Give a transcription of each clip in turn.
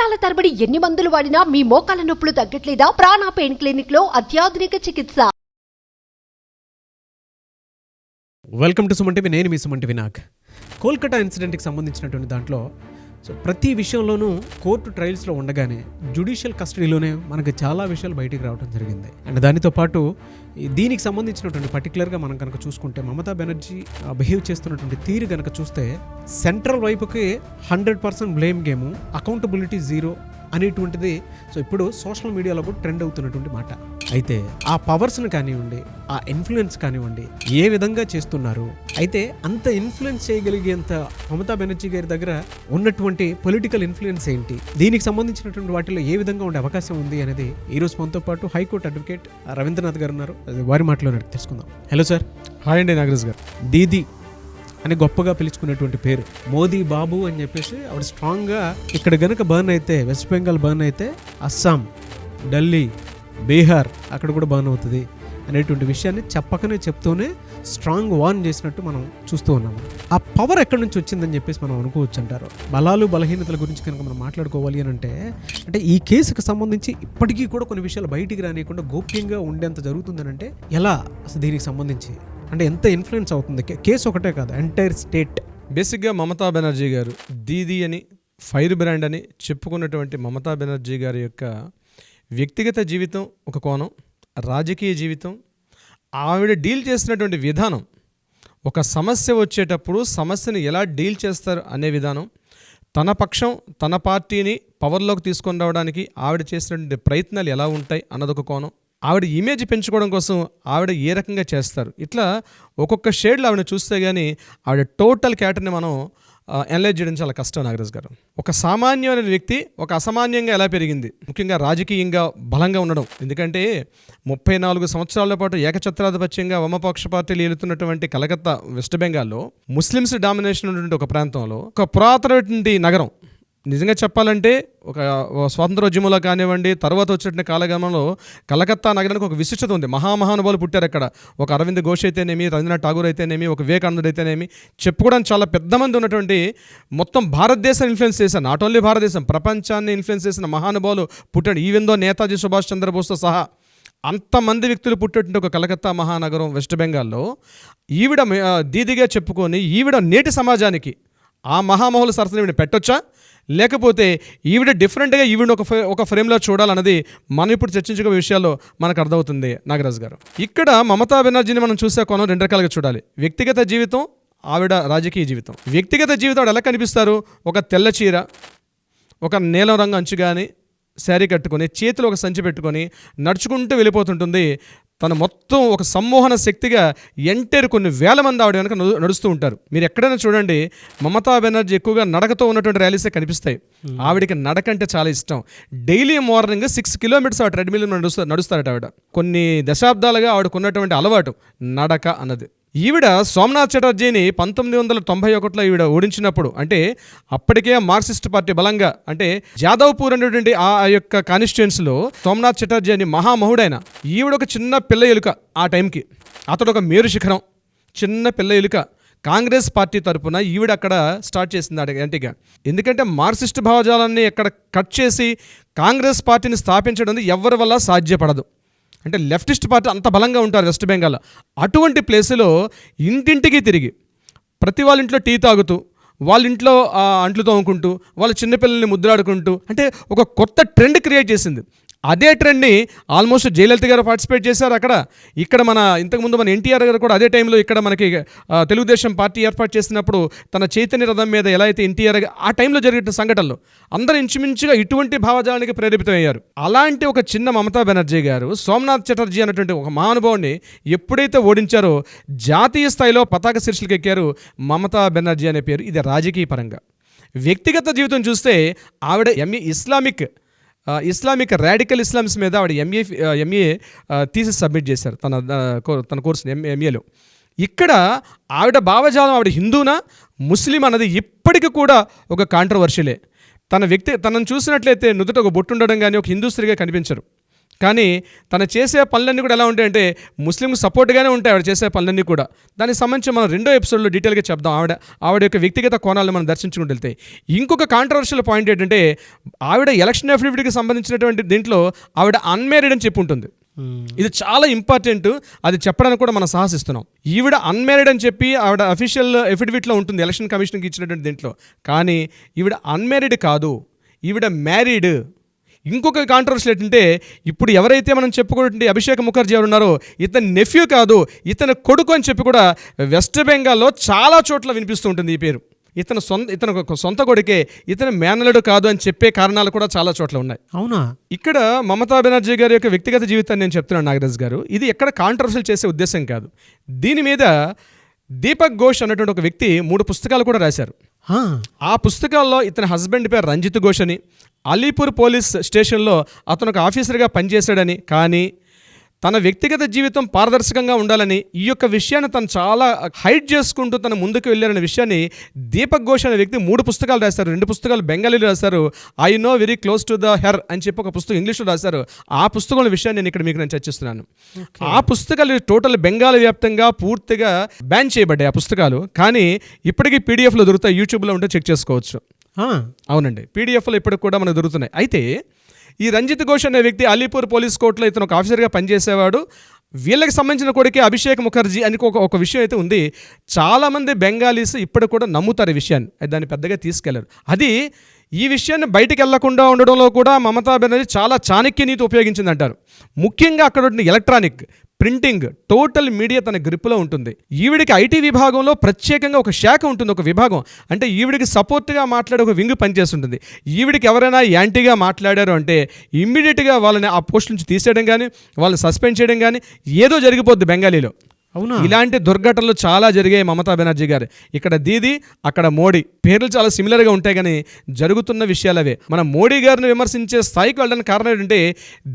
సంవత్సరాల తరబడి ఎన్ని మందులు వాడినా మీ మోకాల నొప్పులు తగ్గట్లేదా? ప్రాణ పెయిన్ క్లినిక్ లో అత్యాధునిక చికిత్స. Welcome to Suman TV. నేను మీ సుమన్ టీవీ. కోల్కతా ఇన్సిడెంట్కి సంబంధించినటువంటి దాంట్లో ప్రతి విషయంలోనూ కోర్టు ట్రయల్స్లో ఉండగానే జ్యుడిషియల్ కస్టడీలోనే మనకు చాలా విషయాలు బయటికి రావడం జరిగింది. అండ్ దానితో పాటు దీనికి సంబంధించినటువంటి పర్టికులర్గా మనం కనుక చూసుకుంటే మమతా బెనర్జీ బిహేవ్ చేస్తున్నటువంటి తీరు కనుక చూస్తే సెంట్రల్ వైపుకి 100% బ్లేమ్ గేము, అకౌంటబిలిటీ జీరో అనేటువంటిది ఇప్పుడు సోషల్ మీడియాలో కూడా ట్రెండ్ అవుతున్నటువంటి మాట. అయితే ఆ పవర్స్ని కానివ్వండి, ఆ ఇన్ఫ్లుయెన్స్ కానివ్వండి, ఏ విధంగా చేస్తున్నారు, అయితే అంత ఇన్ఫ్లుయెన్స్ చేయగలిగేంత మమతా బెనర్జీ గారి దగ్గర ఉన్నటువంటి పొలిటికల్ ఇన్ఫ్లుయెన్స్ ఏంటి, దీనికి సంబంధించినటువంటి వాటిలో ఏ విధంగా ఉండే అవకాశం ఉంది అనేది ఈరోజు మనతో పాటు హైకోర్టు అడ్వకేట్ రవీంద్రనాథ్ గారు ఉన్నారు. వారి మాటలో తెలుసుకుందాం. Hello sir. హాయ్ అండి నాగరాజ్ గారు. దీదీ అని గొప్పగా పిలుచుకునేటువంటి పేరు, మోదీ బాబు అని చెప్పేసి ఆవిడ స్ట్రాంగ్గా ఇక్కడ గనక బర్న్ అయితే, వెస్ట్ బెంగాల్ బర్న్ అయితే అస్సాం, ఢిల్లీ, బీహార్ అక్కడ కూడా బర్న్ అవుతుంది అనేటువంటి విషయాన్ని చెప్పకనే చెప్తూనే స్ట్రాంగ్ వార్న్ చేసినట్టు మనం చూస్తూ ఉన్నాము. ఆ పవర్ ఎక్కడి నుంచి వచ్చిందని చెప్పేసి మనం అనుకోవచ్చు అంటారు. బలాలు బలహీనతల గురించి కనుక మనం మాట్లాడుకోవాలి అని అంటే ఈ కేసుకు సంబంధించి ఇప్పటికీ కూడా కొన్ని విషయాలు బయటికి రానియకుండా గోప్యంగా ఉండేంత జరుగుతుందని అంటే ఎలా, అసలు దీనికి సంబంధించి అంటే ఎంత ఇన్ఫ్లుయెన్స్ అవుతుంది? కేసు ఒకటే కాదు, ఎంటైర్ స్టేట్. బేసిక్గా మమతా బెనర్జీ గారు దీదీ అని, ఫైర్ బ్రాండ్ అని చెప్పుకున్నటువంటి మమతా బెనర్జీ గారి యొక్క వ్యక్తిగత జీవితం ఒక కోణం, రాజకీయ జీవితం, ఆవిడ డీల్ చేసినటువంటి విధానం, ఒక సమస్య వచ్చేటప్పుడు సమస్యను ఎలా డీల్ చేస్తారు అనే విధానం, తన పక్షం తన పార్టీని పవర్లోకి తీసుకొని రావడానికి ఆవిడ చేసినటువంటి ప్రయత్నాలు ఎలా ఉంటాయి అన్నదొక కోణం, ఆవిడ ఇమేజ్ పెంచుకోవడం కోసం ఆవిడ ఏ రకంగా చేస్తారు, ఇట్లా ఒక్కొక్క షేడ్లో ఆవిడ చూస్తే కానీ ఆవిడ టోటల్ క్యారెక్టర్ని మనం అనలైజ్ చేయడం చాలా కష్టం నాగరాజ్ గారు. ఒక సామాన్యమైన వ్యక్తి ఒక అసామాన్యంగా ఎలా పెరిగింది, ముఖ్యంగా రాజకీయంగా బలంగా ఉండడం. ఎందుకంటే 34 సంవత్సరాల పాటు ఏకఛత్రాధిపత్యంగా వామపక్ష పార్టీలు ఏలుతున్నటువంటి కలకత్తా, వెస్ట్ బెంగాల్లో ముస్లిమ్స్ డామినేషన్ ఉన్నటువంటి ఒక ప్రాంతంలో ఒక పురాతనటువంటి నగరం. నిజంగా చెప్పాలంటే ఒక స్వాతంత్రోద్యమంలో కానివ్వండి, తర్వాత వచ్చిన కాలగమనంలో కలకత్తా నగరానికి ఒక విశిష్టత ఉంది. మహామహానుభావులు పుట్టారు అక్కడ. ఒక అరవింద్ ఘోష్ అయితేనేమి, రవీంద్రనాథ్ ఠాగూర్ అయితేనేమి, ఒక వివేకానందుడు అయితేనేమి, చెప్పుకోవడానికి చాలా పెద్ద మంది ఉన్నటువంటి, మొత్తం భారతదేశాన్ని ఇన్ఫ్లుయెన్స్ చేశారు. నాట్ ఓన్లీ భారతదేశం, ప్రపంచాన్ని ఇన్ఫ్లుయెన్స్ చేసిన మహానుభావులు పుట్టాడు. ఈవెన్ దో నేతాజీ సుభాష్ చంద్రబోస్తో సహా అంతమంది వ్యక్తులు పుట్టేటువంటి ఒక కలకత్తా మహానగరం వెస్ట్ బెంగాల్లో ఈవిడ దీదిగా చెప్పుకొని ఈవిడ నేటి సమాజానికి ఆ మహామహుల సరసన ఈవిడ పెట్టొచ్చా, లేకపోతే ఈవిడ డిఫరెంట్గా ఈవిడ ఒక ఫ్రేమ్లో చూడాలన్నది మనం ఇప్పుడు చర్చించుకునే విషయాల్లో మనకు అర్థమవుతుంది నాగరాజ్ గారు. ఇక్కడ మమతా బెనర్జీని మనం చూసే కోణం 2 రకాలుగా చూడాలి. వ్యక్తిగత జీవితం, ఆవిడ రాజకీయ జీవితం. వ్యక్తిగత జీవితం ఆవిడ ఎలా కనిపిస్తారు? ఒక తెల్ల చీర, ఒక నీలం రంగు అంచు కానీ శారీ కట్టుకొని, చేతిలో ఒక సంచి పెట్టుకొని నడుచుకుంటూ వెళ్ళిపోతుంటుంది. తను మొత్తం ఒక సమ్మోహన శక్తిగా ఎంటైర్ కొన్ని వేల మంది ఆవిడ వెనక నడుస్తూ ఉంటారు. మీరు ఎక్కడైనా చూడండి, మమతా బెనర్జీ ఎక్కువగా నడకతో ఉన్నటువంటి ర్యాలీసే కనిపిస్తాయి. ఆవిడకి నడక అంటే చాలా ఇష్టం. డైలీ మార్నింగ్ 6 కిలోమీటర్స్ ఆ ట్రెడ్మిల్ నడుస్తారట ఆవిడ. కొన్ని దశాబ్దాలుగా ఆవిడకున్నటువంటి అలవాటు నడక అన్నది. ఈవిడ సోమనాథ్ చటర్జీని 1991లో ఈవిడ ఓడించినప్పుడు, అంటే అప్పటికే మార్క్సిస్ట్ పార్టీ బలంగా, అంటే జాదవ్పూర్ అనేటువంటి ఆ యొక్క కాన్స్టిట్యుయెన్సీలో సోమనాథ్ చటర్జీ అని మహామహుడైన, ఈవిడ ఒక చిన్న పిల్ల ఎలుక. ఆ టైంకి అతడు ఒక మేరు శిఖరం, చిన్న పిల్ల ఎలుక. కాంగ్రెస్ పార్టీ తరఫున ఈవిడ అక్కడ స్టార్ట్ చేసింది యాంటీగా. ఎందుకంటే మార్క్సిస్ట్ భావజాలాన్ని అక్కడ కట్ చేసి కాంగ్రెస్ పార్టీని స్థాపించడం ఎవరి వల్ల సాధ్యపడదు. అంటే లెఫ్టిస్ట్ పార్టీ అంత బలంగా ఉంటారు వెస్ట్ బెంగాల్లో. అటువంటి ప్లేసులో ఇంటింటికి తిరిగి, ప్రతి వాళ్ళ ఇంట్లో టీ తాగుతూ, వాళ్ళ ఇంట్లో అంట్లు తోముకుంటూ, వాళ్ళ చిన్నపిల్లల్ని ముద్రాడుకుంటూ, అంటే ఒక కొత్త ట్రెండ్ క్రియేట్ చేసింది. అదే ట్రెండ్ని ఆల్మోస్ట్ జయలలిత గారు పార్టిసిపేట్ చేశారు అక్కడ. ఇక్కడ ఇంతకుముందు మన ఎన్టీఆర్ గారు కూడా అదే టైంలో ఇక్కడ మనకి తెలుగుదేశం పార్టీ ఏర్పాటు చేసినప్పుడు తన చైతన్య రథం మీద ఎలా అయితే ఎన్టీఆర్ ఆ టైంలో జరిగిన సంఘటనలు అందరూ ఇంచుమించుగా ఇటువంటి భావజాలానికి ప్రేరేపితమయ్యారు. అలాంటి ఒక చిన్న మమతా బెనర్జీ గారు సోమనాథ్ చటర్జీ అనేటువంటి ఒక మహానుభావుని ఎప్పుడైతే ఓడించారో జాతీయ స్థాయిలో పతాక శీర్షికలకు ఎక్కారు మమతా బెనర్జీ అనే పేరు. ఇది రాజకీయ పరంగా. వ్యక్తిగత జీవితం చూస్తే ఆవిడ ఇస్లామిక్ రాడికల్ ఇస్లామ్స్ మీద ఆవిడ ఎంఏ థీసిస్ సబ్మిట్ చేశారు తన కోర్సుని ఎంఏలో. ఇక్కడ ఆవిడ భావజాలం, ఆవిడ హిందూనా ముస్లిం అన్నది ఇప్పటికీ కూడా ఒక కాంట్రవర్షియలే. తనను చూసినట్లయితే నుదుట ఒక బొట్టు ఉండడం కానీ ఒక హిందూ స్త్రీగా కనిపించరు. కానీ తను చేసే పనులన్నీ కూడా ఎలా ఉంటాయంటే ముస్లింకు సపోర్ట్గానే ఉంటాయి ఆవిడ చేసే పనులన్నీ కూడా. దానికి సంబంధించి మనం రెండో ఎపిసోడ్లో డీటెయిల్గా చెప్దాం. ఆవిడ యొక్క వ్యక్తిగత కోణాలను మనం దర్శించుకుంటూ వెళ్తాయి. ఇంకొక కాంట్రవర్షియల్ పాయింట్ ఏంటంటే ఆవిడ ఎలక్షన్ అఫిడవిట్కి సంబంధించినటువంటి దీంట్లో ఆవిడ అన్మ్యారీడ్ అని చెప్పి ఉంటుంది. ఇది చాలా ఇంపార్టెంట్, అది చెప్పడానికి కూడా మనం సాహసిస్తున్నాం. ఈవిడ అన్మ్యారీడ్ అని చెప్పి ఆవిడ అఫీషియల్ ఎఫిడవిట్లో ఉంటుంది ఎలక్షన్ కమిషన్కి ఇచ్చినటువంటి దీంట్లో. కానీ ఈవిడ అన్మ్యారీడ్ కాదు, ఈవిడ మ్యారీడ్. ఇంకొక కాంట్రవర్సీ ఏంటంటే ఇప్పుడు ఎవరైతే మనం చెప్పుకున్నటువంటి అభిషేక్ ముఖర్జీ ఎవరు ఉన్నారో ఇతని నెఫ్యూ కాదు, ఇతని కొడుకు అని చెప్పి కూడా వెస్ట్ బెంగాల్లో చాలా చోట్ల వినిపిస్తూ ఉంటుంది ఈ పేరు. ఇతను సొంత కొడుకే, ఇతను మేనలుడు కాదు అని చెప్పే కారణాలు కూడా చాలా చోట్ల ఉన్నాయి. అవునా? ఇక్కడ మమతా బెనర్జీ గారి యొక్క వ్యక్తిగత జీవితాన్ని నేను చెప్తున్నాను నాగరాజ్ గారు. ఇది ఎక్కడ కాంట్రవర్సీలు చేసే ఉద్దేశం కాదు. దీని మీద దీపక్ ఘోష్ అన్నటువంటి ఒక వ్యక్తి 3 పుస్తకాలు కూడా రాశారు. ఆ పుస్తకాల్లో ఇతని హస్బెండ్ పేరు రంజిత్ ఘోష్ అని, అలీపూర్ పోలీస్ స్టేషన్లో అతను ఒక ఆఫీసర్గా పనిచేశాడని, కానీ తన వ్యక్తిగత జీవితం పారదర్శకంగా ఉండాలని ఈ యొక్క విషయాన్ని తను చాలా హైడ్ చేసుకుంటూ తను ముందుకు వెళ్ళారనే విషయాన్ని దీపక్ ఘోష్ అనే వ్యక్తి 3 పుస్తకాలు రాశారు. 2 పుస్తకాలు బెంగాలీలో రాశారు. I know very close to the her అని చెప్పి ఒక పుస్తకం ఇంగ్లీష్లో రాశారు. ఆ పుస్తకాల విషయాన్ని నేను ఇక్కడ మీకు చర్చిస్తున్నాను. ఆ పుస్తకాలు టోటల్ బెంగాల్ వ్యాప్తంగా పూర్తిగా బ్యాన్ చేయబడ్డాయి ఆ పుస్తకాలు. కానీ ఇప్పటికీ పీడిఎఫ్లో దొరుకుతాయి, యూట్యూబ్లో ఉంటే చెక్ చేసుకోవచ్చు. అవునండి, పీడిఎఫ్లో ఇప్పటికి కూడా మనకు దొరుకుతున్నాయి. అయితే ఈ రంజిత్ ఘోష్ అనే వ్యక్తి అలీపూర్ పోలీస్ కోర్టులో ఇతను ఒక ఆఫీసర్గా పనిచేసేవాడు. వీళ్ళకి సంబంధించిన కొడుకే అభిషేక్ ముఖర్జీ అని ఒక విషయం అయితే ఉంది. చాలామంది బెంగాలీస్ ఇప్పటికి కూడా నమ్ముతారు ఈ విషయాన్ని, దాన్ని పెద్దగా తీసుకెళ్లరు. అది ఈ విషయాన్ని బయటికి వెళ్లకుండా ఉండడంలో కూడా మమతా బెనర్జీ చాలా చాణక్య నీతి ఉపయోగించింది అంటారు. ముఖ్యంగా అక్కడ ఉన్న ఎలక్ట్రానిక్ ప్రింటింగ్ టోటల్ మీడియా తన గ్రిప్లో ఉంటుంది. ఈవిడికి ఐటీ విభాగంలో ప్రత్యేకంగా ఒక శాఖ ఉంటుంది, ఒక విభాగం. అంటే ఈవిడికి సపోర్ట్గా మాట్లాడే ఒక వింగ్ పనిచేస్తుంటుంది. ఈవిడికి ఎవరైనా యాంటీగా మాట్లాడారు అంటే ఇమ్మీడియట్గా వాళ్ళని ఆ పోస్ట్ నుంచి తీసేయడం కానీ, వాళ్ళని సస్పెండ్ చేయడం కానీ ఏదో జరిగిపోద్ది బెంగాలీలో. అవునా? ఇలాంటి దుర్ఘటనలు చాలా జరిగాయి మమతా బెనర్జీ గారు. ఇక్కడ దీదీ, అక్కడ మోడీ, పేర్లు చాలా సిమిలర్గా ఉంటాయి కానీ జరుగుతున్న విషయాలు అవే. మనం మోడీ గారిని విమర్శించే స్థాయికి వెళ్ళడానికి కారణం ఏంటంటే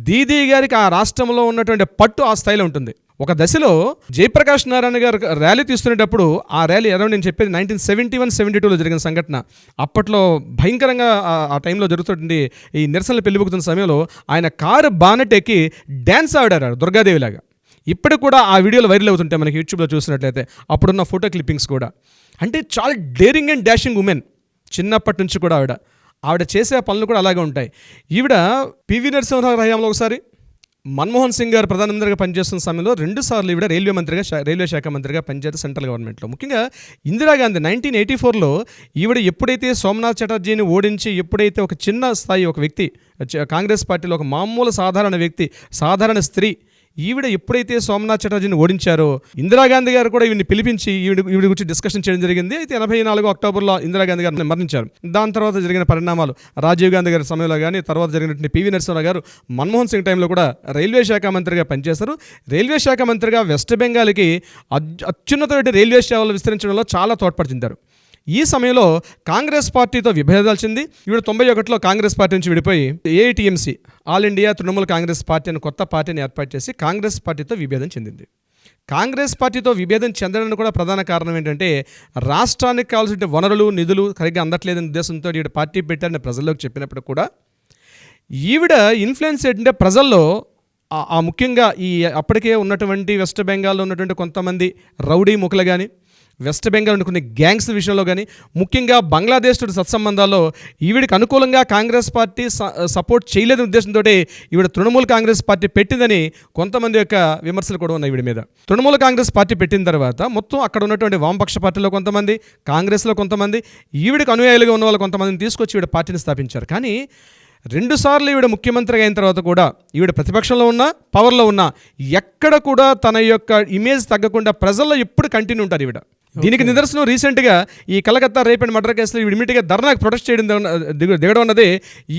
దీదీ గారికి ఆ రాష్ట్రంలో ఉన్నటువంటి పట్టు ఆ స్థాయిలో ఉంటుంది. ఒక దశలో జయప్రకాష్ నారాయణ గారు ర్యాలీ తీస్తున్నప్పుడు, ఆ ర్యాలీ అరౌండ్ నేను చెప్పేది 1971-72లో జరిగిన సంఘటన. అప్పట్లో భయంకరంగా ఆ టైంలో జరుగుతుంది ఈ నిరసనలు పెళ్లిబుకుతున్న సమయంలో ఆయన కారు బానెట్ ఎక్కి డ్యాన్స్ ఆడారు దుర్గాదేవిలాగా. ఇప్పటికి కూడా ఆ వీడియోలు వైరల్ అవుతుంటాయి మనకి యూట్యూబ్లో చూసినట్లయితే, అప్పుడున్న ఫోటో క్లిప్పింగ్స్ కూడా. అంటే చాలా డేరింగ్ అండ్ డాషింగ్ ఉమెన్ చిన్నప్పటి నుంచి కూడా ఆవిడ చేసే పనులు కూడా అలాగే ఉంటాయి. ఈవిడ పివి నరసింహరావు హయాంలో ఒకసారి, మన్మోహన్ సింగ్ గారు ప్రధానమంత్రిగా పనిచేస్తున్న సమయంలో 2 సార్లు ఈవిడ రైల్వే శాఖ మంత్రిగా పనిచేస్తారు సెంట్రల్ గవర్నమెంట్లో. ముఖ్యంగా ఇందిరాగాంధీ 1984లో ఈవిడ ఎప్పుడైతే సోమనాథ్ చటర్జీని ఓడించి, ఎప్పుడైతే ఒక చిన్న స్థాయి ఒక వ్యక్తి కాంగ్రెస్ పార్టీలో ఒక మామూలు సాధారణ వ్యక్తి, సాధారణ స్త్రీ, ఈవిడ ఎప్పుడైతే సోమనాథ్ చటర్జీని ఓడించారో ఇందిరాగాంధీ గారు కూడా ఈవిని పిలిపించి ఈవిడ గురించి డిస్కషన్ చేయడం జరిగింది. అయితే 84 అక్టోబర్లో ఇందిరాగాంధీ గారు మరణించారు. దాని తర్వాత జరిగిన పరిణామాలు రాజీవ్ గాంధీ గారి సమయంలో కానీ, తర్వాత జరిగినటువంటి పివి నరసింహరావు గారు మన్మోహన్ సింగ్ టైంలో కూడా రైల్వే శాఖ మంత్రిగా పనిచేశారు. రైల్వే శాఖ మంత్రిగా వెస్ట్ బెంగాల్కి అత్యున్నత రైల్వే సేవలు విస్తరించడంలో చాలా తోడ్పడుతుంటారు. ఈ సమయంలో కాంగ్రెస్ పార్టీతో విభేదాలు చెంది ఈవిడ 91లో కాంగ్రెస్ పార్టీ నుంచి విడిపోయి AITMC, all India Trinamool Congress party అని కొత్త పార్టీని ఏర్పాటు చేసి కాంగ్రెస్ పార్టీతో విభేదం చెందింది. కాంగ్రెస్ పార్టీతో విభేదం చెందడానికి కూడా ప్రధాన కారణం ఏంటంటే రాష్ట్రానికి కావాల్సిన వనరులు, నిధులు సరిగ్గా అందట్లేదనే ఉద్దేశంతో ఈవిడ పార్టీ పెట్టారని ప్రజల్లోకి చెప్పినప్పుడు కూడా ఈవిడ ఇన్ఫ్లుయెన్స్ ఏంటంటే ప్రజల్లో ఆ ముఖ్యంగా ఈ అప్పటికే ఉన్నటువంటి వెస్ట్ బెంగాల్లో ఉన్నటువంటి కొంతమంది రౌడీ ముఖలు కానీ, వెస్ట్ బెంగాల్ కొన్ని గ్యాంగ్స్ విషయంలో కానీ, ముఖ్యంగా బంగ్లాదేశ్ తోటి సత్సంబంధాల్లో ఈవిడికి అనుకూలంగా కాంగ్రెస్ పార్టీ సపోర్ట్ చేయలేదనే ఉద్దేశంతో ఈవిడ తృణమూల్ కాంగ్రెస్ పార్టీ పెట్టిందని కొంతమంది యొక్క విమర్శలు కూడా ఉన్నాయి ఈవిడ మీద. తృణమూల్ కాంగ్రెస్ పార్టీ పెట్టిన తర్వాత మొత్తం అక్కడ ఉన్నటువంటి వామపక్ష పార్టీలో కొంతమంది, కాంగ్రెస్లో కొంతమంది, ఈవిడికి అనుయాయులుగా ఉన్న వాళ్ళు కొంతమందిని తీసుకొచ్చి ఈవిడ పార్టీని స్థాపించారు. కానీ 2 సార్లు ఈవిడ ముఖ్యమంత్రిగా అయిన తర్వాత కూడా ఈవిడ ప్రతిపక్షంలో ఉన్నా, పవర్లో ఉన్నా ఎక్కడ కూడా తన యొక్క ఇమేజ్ తగ్గకుండా ప్రజల్లో ఎప్పుడు కంటిన్యూ ఉంటారు ఈవిడ. దీనికి నిదర్శనం రీసెంట్గా ఈ కలకత్తా రేప్ అండ్ మర్డర్ కేసులో ఈవిడ ఇమీడియట్గా ధర్నాకు ప్రొటెస్ట్ చేయడం దిగడం అన్నది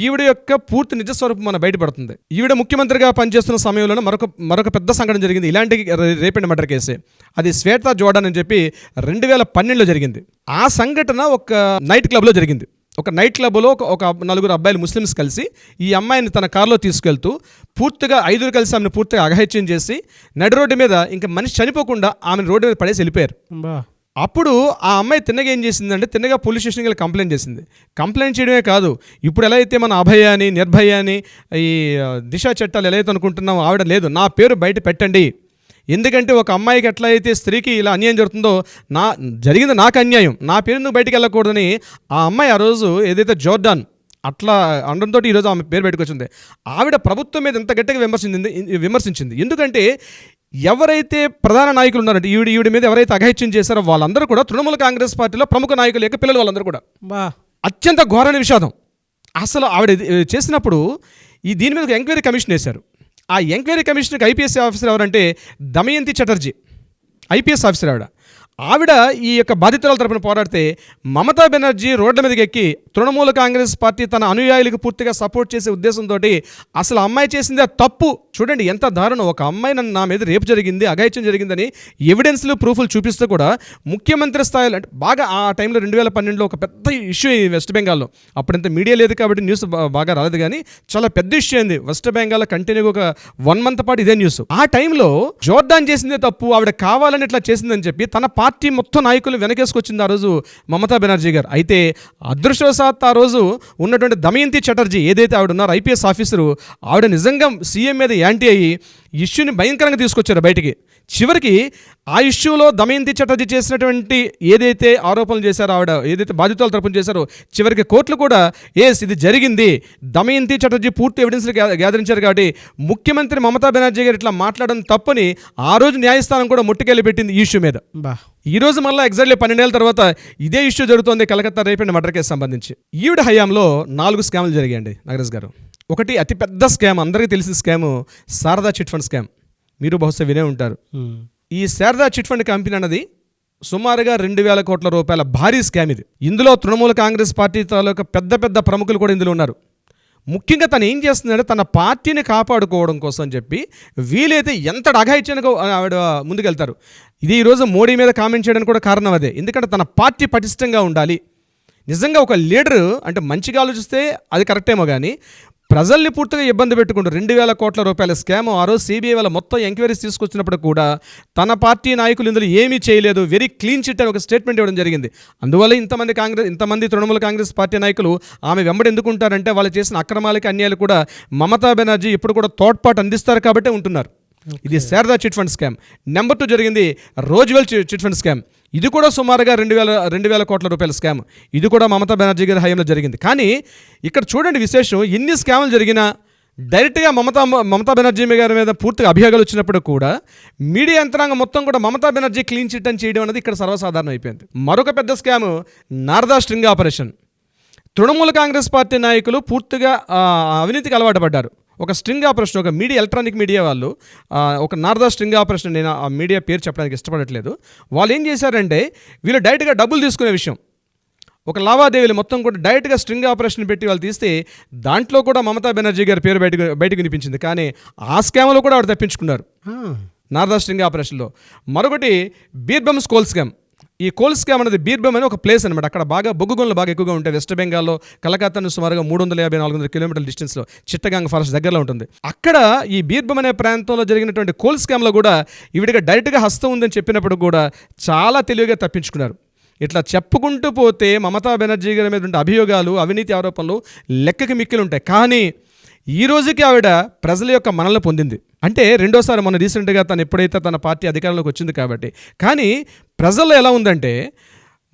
ఈవిడ యొక్క పూర్తి నిజస్వరూపం మన బయటపడుతుంది. ఈవిడ ముఖ్యమంత్రిగా పనిచేస్తున్న సమయంలో మరొక పెద్ద సంఘటన జరిగింది ఇలాంటి రేప్ అండ్ మర్డర్ కేసే. అది శ్వేతా జోర్డాన్ అని చెప్పి 2012లో జరిగింది. ఆ సంఘటన ఒక నైట్ క్లబ్లో జరిగింది. ఒక నైట్ క్లబ్లో ఒక 4 అబ్బాయిలు ముస్లిమ్స్ కలిసి ఈ అమ్మాయిని తన కారులో తీసుకెళ్తూ పూర్తిగా 5 కలిసి ఆమెను పూర్తిగా అఘాయిత్యం చేసి నడి రోడ్డు మీద ఇంకా మనిషి చనిపోకుండా ఆమెను రోడ్డు మీద పడేసి వెళ్ళిపోయారు. అప్పుడు ఆ అమ్మాయి తిన్నగా ఏం చేసిందంటే తిన్నగా పోలీస్ స్టేషన్కి వెళ్ళి కంప్లైంట్ చేసింది. కంప్లైంట్ చేయడమే కాదు, ఇప్పుడు ఎలా అయితే మన అభయ అని నిర్భయ అని ఈ దిశ చట్టాలు ఎలా అయితే అనుకుంటున్నామో ఆవిడ లేదు, నా పేరు బయట పెట్టండి. ఎందుకంటే ఒక అమ్మాయికి ఎట్లా అయితే స్త్రీకి ఇలా అన్యాయం జరుగుతుందో జరిగింది నాకు అన్యాయం, నా పేరు ఎందుకు బయటికి వెళ్ళకూడదని ఆ అమ్మాయి ఆ రోజు ఏదైతే జోర్డాన్ అట్లా అనడంతో ఈరోజు ఆమె పేరు బయటకు వచ్చింది. ఆవిడ ప్రభుత్వం మీద ఎంత గట్టిగా విమర్శించింది. ఎందుకంటే ఎవరైతే ప్రధాన నాయకులు ఉన్నారంటే ఈవిడ మీద ఎవరైతే అఘాయిత్యం చేశారో వాళ్ళందరూ కూడా తృణమూల కాంగ్రెస్ పార్టీలో ప్రముఖ నాయకుల యొక్క పిల్లలు, వాళ్ళందరూ కూడా అత్యంత ఘోరమైన విషాదం. అసలు ఆవిడ చేసినప్పుడు దీని మీద ఒక ఎంక్వైరీ కమిషన్ వేశారు. ఆ ఎంక్వైరీ కమిషన్కి ఐపీఎస్ ఆఫీసర్ ఎవరంటే దమయంతి చటర్జీ, ఐపీఎస్ ఆఫీసర్ ఆవిడ ఈ యొక్క బాధితుల తరపున పోరాడితే మమతా బెనర్జీ రోడ్ల మీదకి ఎక్కి తృణమూల కాంగ్రెస్ పార్టీ తన అనుయాయులకు పూర్తిగా సపోర్ట్ చేసే ఉద్దేశంతో అసలు అమ్మాయి చేసింది తప్పు, చూడండి ఎంత దారుణం, ఒక అమ్మాయి నా మీద రేపు జరిగింది, అఘాయిత్యం జరిగిందని ఎవిడెన్స్లు ప్రూఫ్లు చూపిస్తూ కూడా ముఖ్యమంత్రి స్థాయిలో అంటే బాగా ఆ టైంలో 2012లో ఒక పెద్ద ఇష్యూ వెస్ట్ బెంగాల్లో, అప్పుడంత మీడియా లేదు కాబట్టి న్యూస్ బాగా రాలేదు, కానీ చాలా పెద్ద ఇష్యూ అయింది వెస్ట్ బెంగాల్లో. కంటిన్యూగా ఒక 1 month పాటు ఇదే న్యూస్. ఆ టైంలో జోర్డాన్ చేసిందే తప్పు, ఆవిడ కావాలని ఇట్లా చేసిందని చెప్పి తన పార్టీ మొత్తం నాయకులు వెనకేసుకొచ్చింది ఆ రోజు మమతా బెనర్జీ గారు. అయితే అదృష్టవశాత్ ఆ రోజు ఉన్నటువంటి దమయంతి చటర్జీ ఏదైతే ఆవిడ ఉన్నారో ఐపీఎస్ ఆఫీసరు, ఆవిడ నిజంగా సీఎం మీద యాంటీ అయ్యి ఇష్యూని భయంకరంగా తీసుకొచ్చారు బయటికి. చివరికి ఆ ఇష్యూలో దమయంతి చటర్జీ చేసినటువంటి ఏదైతే ఆరోపణలు చేశారో, ఆవిడ ఏదైతే బాధితుల తరపున చేశారో, చివరికి కోర్టులు కూడా ఇది జరిగింది, దమయంతి చటర్జీ పూర్తి ఎవిడెన్స్లు గ్యాదరించారు కాబట్టి ముఖ్యమంత్రి మమతా బెనర్జీ గారు ఇట్లా మాట్లాడడం తప్పని ఆ రోజు న్యాయస్థానం కూడా ముట్టుకెళ్ళి పెట్టింది ఈ ఇష్యూ మీద. ఈ రోజు మళ్ళీ ఎగ్జాక్ట్లీ 12 ఏళ్ళ తర్వాత ఇదే ఇష్యూ జరుగుతోంది Calcutta rape and murder case సంబంధించి. ఈవిడ హయాంలో 4 స్కామ్లు జరిగాయండి నాగరాజ్ గారు. ఒకటి అతిపెద్ద స్కామ్, అందరికీ తెలిసిన scam Sharada chit fund scam, మీరు బహుశా వినే ఉంటారు. ఈ శారదా చిట్ ఫండ్ కంపెనీ అన్నది సుమారుగా 2,000 కోట్ల రూపాయల భారీ స్కామ్ ఇది. ఇందులో తృణమూల కాంగ్రెస్ పార్టీ తాలూకా పెద్ద పెద్ద ప్రముఖులు కూడా ఇందులో ఉన్నారు. ముఖ్యంగా తను ఏం చేస్తుందంటే తన పార్టీని కాపాడుకోవడం కోసం అని చెప్పి వీలైతే ఎంత అఘాయిత్యానికి ఆవిడ ముందుకెళ్తారు. ఇది ఈరోజు మోడీ మీద కామెంట్ చేయడానికి కూడా కారణం అదే. ఎందుకంటే తన పార్టీ పటిష్టంగా ఉండాలి. నిజంగా ఒక లీడరు అంటే మంచిగా ఆలోచిస్తే అది కరెక్టేమో, కానీ ప్రజల్ని పూర్తిగా ఇబ్బంది పెట్టుకుంటూ 2,000 కోట్ల రూపాయల స్కామ్ ఆ రోజు సిబిఐ వాళ్ళ మొత్తం ఎంక్వైరీస్ తీసుకొచ్చినప్పుడు కూడా తన పార్టీ నాయకులు ఇందులో ఏమీ చేయలేదు, వెరీ క్లీన్ చిట్ అని ఒక స్టేట్మెంట్ ఇవ్వడం జరిగింది. అందువల్ల ఇంతమంది తృణమూల కాంగ్రెస్ పార్టీ నాయకులు ఆమె వెంబడి ఎందుకుంటారంటే వాళ్ళు చేసిన అక్రమాలకి అన్యాయాలు కూడా మమతా బెనర్జీ ఇప్పుడు కూడా తోడ్పాటు అందిస్తారు కాబట్టి ఉంటున్నారు. ఇది Sharada chit fund scam. Number 2 జరిగింది రోజ్వెల్ చిట్ ఫండ్ స్కామ్. ఇది కూడా సుమారుగా 2,000 కోట్ల రూపాయల స్కామ్. ఇది కూడా మమతా బెనర్జీ గారి హయాంలో జరిగింది. కానీ ఇక్కడ చూడండి విశేషం, ఎన్ని స్కామ్లు జరిగినా డైరెక్ట్గా మమతా బెనర్జీ గారి మీద పూర్తిగా అభియోగాలు వచ్చినప్పుడు కూడా మీడియా యంత్రాంగం మొత్తం కూడా మమతా బెనర్జీ క్లీన్ చిట్ అని చేయడం అనేది ఇక్కడ సర్వసాధారణం అయిపోయింది. మరొక పెద్ద scam Narada string operation. Trinamool Congress party నాయకులు పూర్తిగా అవినీతికి అలవాటు పడ్డారు. ఒక స్ట్రింగ్ ఆపరేషన్, ఒక ఎలక్ట్రానిక్ మీడియా వాళ్ళు ఒక నారదా స్ట్రింగ్ ఆపరేషన్, నేను ఆ మీడియా పేరు చెప్పడానికి ఇష్టపడట్లేదు, వాళ్ళు ఏం చేశారంటే వీళ్ళు డైరెక్ట్గా డబ్బులు తీసుకునే విషయం, ఒక లావాదేవీలు మొత్తం కూడా డైరెక్ట్గా స్ట్రింగ్ ఆపరేషన్ పెట్టి వాళ్ళు తీస్తే దాంట్లో కూడా మమతా బెనర్జీ గారి పేరు బయటకు వినిపించింది. కానీ ఆ స్కామ్లో కూడా ఆవిడ తప్పించుకున్నారు నారదా స్ట్రింగ్ ఆపరేషన్లో. మరొకటి బీర్బమ్ కోల్ స్కామ్. ఈ కోల్ స్కామ్ అనేది బీర్బమ్ అనే ఒక ప్లేస్ అనమాట. అక్కడ బాగా బొగ్గు గనులు బాగా ఎక్కువగా ఉంటాయి. వెస్ట్ బెంగాల్లో కలకత్తా నుంచి సుమారుగా 350-400 కిలోమీటర్ల డిస్టెన్స్లో చిట్టగాంగ్ ఫారెస్ట్ దగ్గరలో ఉంటుంది. అక్కడ ఈ బీర్బమ్ అనే ప్రాంతంలో జరిగినటువంటి కోల్ స్కామ్లో కూడా ఈవిడిగా డైరెక్ట్గా హస్తం ఉందని చెప్పినప్పుడు కూడా చాలా తెలివిగా తప్పించుకున్నారు. ఇట్లా చెప్పుకుంటూ పోతే మమతా బెనర్జీ గారి మీద ఉండే అభియోగాలు, అవినీతి ఆరోపణలు లెక్కకి మిక్కిలు ఉంటాయి. కానీ ఈ రోజుకి ఆవిడ ప్రజల యొక్క మనల్ని పొందింది. అంటే రెండోసారి మొన్న రీసెంట్గా తను ఎప్పుడైతే తన పార్టీ అధికారంలోకి వచ్చింది కాబట్టి. కానీ ప్రజల్లో ఎలా ఉందంటే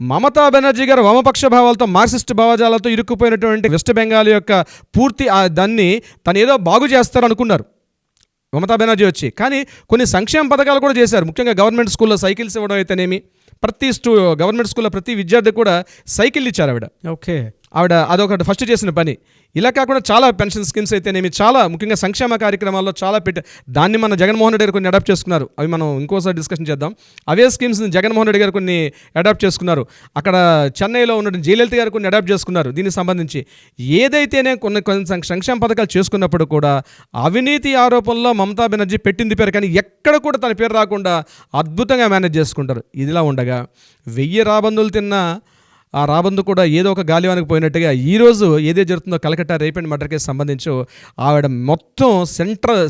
మమతా బెనర్జీ గారు వామపక్ష భావాలతో, మార్క్సిస్ట్ భావజాలతో ఇరుక్కుపోయినటువంటి వెస్ట్ బెంగాల్ యొక్క పూర్తి దాన్ని తను ఏదో బాగు చేస్తారనుకున్నారు మమతా బెనర్జీ వచ్చి. కానీ కొన్ని సంక్షేమ పథకాలు కూడా చేశారు. ముఖ్యంగా గవర్నమెంట్ స్కూల్లో సైకిల్స్ ఇవ్వడం అయితేనేమి, గవర్నమెంట్ స్కూల్లో ప్రతి విద్యార్థి కూడా సైకిల్ ఇచ్చారు ఆవిడ. ఓకే, ఆవిడ అదొకటి ఫస్ట్ చేసిన పని. ఇలా కాకుండా చాలా పెన్షన్ స్కీమ్స్ అయితేనేమి, చాలా ముఖ్యంగా సంక్షేమ కార్యక్రమాల్లో చాలా దాన్ని మన జగన్మోహన్ రెడ్డి గారు కొన్ని అడాప్ట్ చేసుకున్నారు. అవి మనం ఇంకోసారి డిస్కషన్ చేద్దాం. అవే స్కీమ్స్ని జగన్మోహన్ రెడ్డి గారు కొన్ని అడాప్ట్ చేసుకున్నారు. అక్కడ చెన్నైలో ఉన్న జయలలిత గారు కొన్ని అడాప్ట్ చేసుకున్నారు. దీనికి సంబంధించి ఏదైతేనే కొన్ని సంక్షేమ పథకాలు చేసుకున్నప్పుడు కూడా అవినీతి ఆరోపణలో మమతా బెనర్జీ పెట్టింది పేరు, కానీ ఎక్కడ కూడా తన పేరు రాకుండా అద్భుతంగా మేనేజ్ చేసుకుంటారు. ఇదిలా ఉండగా 1000 రాబందులు తిన్న ఆ రాబందు కూడా ఏదో ఒక గాలివానికి పోయినట్టుగా ఈరోజు ఏదే జరుగుతుందో Calcutta rape and murder case సంబంధించి ఆవిడ మొత్తం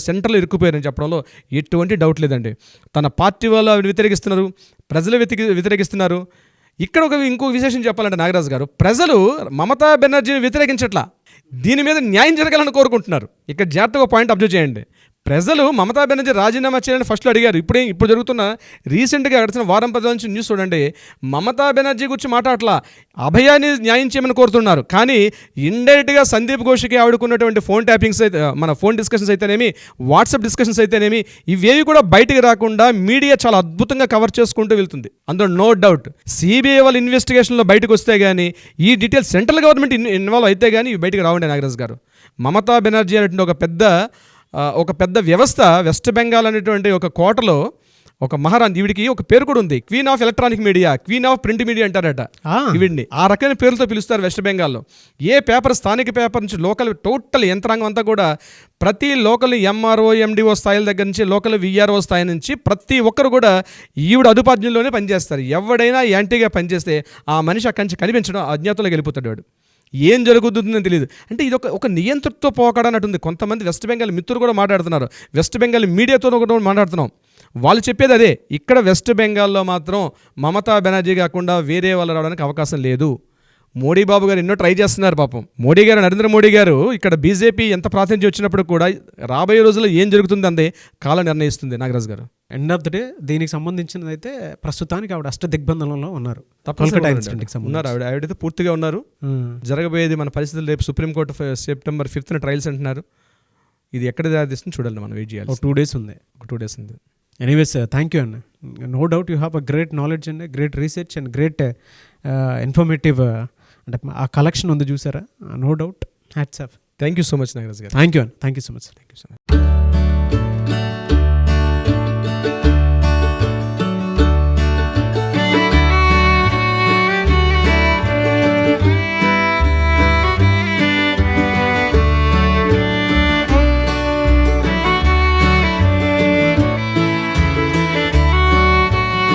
సెంట్రల్ ఇరుక్కుపోయారని చెప్పడంలో ఎటువంటి డౌట్ లేదండి. తన పార్టీ వాళ్ళు ఆవిడ వ్యతిరేకిస్తున్నారు, ప్రజలు వ్యతిరేకిస్తున్నారు. ఇక్కడ ఇంకో విశేషం చెప్పాలంటే నాగరాజు గారు, ప్రజలు మమతా బెనర్జీని వ్యతిరేకించట్లా, దీని మీద న్యాయం జరగాలని కోరుకుంటున్నారు. ఇక్కడ జాగ్రత్తగా పాయింట్ అబ్జర్వ్ చేయండి. ప్రజలు మమతా బెనర్జీ రాజీనామా చేయాలని ఫస్ట్లో అడిగారు. ఇప్పుడు జరుగుతున్న రీసెంట్గా గడిచిన వారం 10 నుంచి న్యూస్ చూడండి, మమతా బెనర్జీ గురించి మాట్లాడట్లా, అభయాన్ని న్యాయం చేయమని కోరుతున్నారు. కానీ ఇండైరెక్ట్గా సందీప్ ఘోష్కి ఆవిడకున్నటువంటి ఫోన్ ట్యాపింగ్స్ అయితే, మన ఫోన్ డిస్కషన్స్ అయితేనేమి, వాట్సాప్ డిస్కషన్స్ అయితేనేమి, ఇవేవి కూడా బయటికి రాకుండా మీడియా చాలా అద్భుతంగా కవర్ చేసుకుంటూ వెళ్తుంది. అందులో నో డౌట్ సిబిఐ వాళ్ళ ఇన్వెస్టిగేషన్లో బయటకు వస్తే కానీ, ఈ డీటెయిల్స్ సెంట్రల్ గవర్నమెంట్ ఇన్వాల్వ్ అయితే కానీ ఇవి బయటకు రావండి నాగరాజు గారు. మమతా బెనర్జీ అనేటువంటి ఒక పెద్ద వ్యవస్థ వెస్ట్ బెంగాల్ అనేటువంటి ఒక కోటలో ఒక మహారాణి, ఈవిడికి ఒక పేరు కూడా ఉంది, queen of electronic media, queen of print media అంటారట ఈవిడిని. ఆ రకమైన పేరుతో పిలుస్తారు వెస్ట్ బెంగాల్లో. ఏ పేపర్, స్థానిక పేపర్ నుంచి లోకల్ టోటల్ యంత్రాంగం అంతా కూడా ప్రతి లోకల్ ఎంఆర్ఓ ఎండిఓ స్థాయిల దగ్గర నుంచి లోకల్ విఆర్ఓ స్థాయి నుంచి ప్రతి ఒక్కరు కూడా ఈవిడ అదుపాజ్ఞంలోనే పనిచేస్తారు. ఎవడైనా యాంటీగా పనిచేస్తే ఆ మనిషి అక్కడి నుంచి కనిపించడం, అజ్ఞాతంలోకి వెళ్ళిపోతాడు వాడు. ఏం జరుగుతుందని తెలియదు. అంటే ఇది ఒక నియంతృత్వ పోకడన్నట్టుంది. కొంతమంది వెస్ట్ బెంగాల్ మిత్రులు కూడా మాట్లాడుతున్నారు, వెస్ట్ బెంగాల్ మీడియాతో కూడా మాట్లాడుతున్నాం. వాళ్ళు చెప్పేది అదే, ఇక్కడ వెస్ట్ బెంగాల్లో మాత్రం మమతా బెనర్జీ కాకుండా వేరే వాళ్ళు రావడానికి అవకాశం లేదు. మోడీ బాబు గారు ఎన్నో ట్రై చేస్తున్నారు పాపం. మోడీ గారు, నరేంద్ర మోడీ గారు ఇక్కడ బీజేపీ ఎంత ప్రాతినిధ్యం వచ్చినప్పుడు కూడా రాబోయే రోజుల్లో ఏం జరుగుతుంది అందే కాలం నిర్ణయిస్తుంది నాగరాజు గారు. ఎండ్ ఆఫ్ ద డే దీనికి సంబంధించినది అయితే ప్రస్తుతానికి ఆవిడ అష్టదిగ్బంధనంలో ఉన్నారు. ఉన్నారు ఆవిడైతే పూర్తిగా ఉన్నారు. జరగబోయేది మన పరిస్థితులు రేపు సుప్రీంకోర్టు సెప్టెంబర్ 5th ట్రయల్స్ అంటున్నారు. ఇది ఎక్కడ దారిస్తుంది చూడాలి, మనం వెయిట్ చేయాలి. 2 days ఉంది. 2 days ఉంది. ఎనీవేస్ థ్యాంక్ యూ అన్న. No doubt you have a great knowledge and great research and great informative, అంటే ఆ కలెక్షన్ ఉంది చూసారా, no doubt hats off. Thank you so much Nagaraj garu. Thank you so much.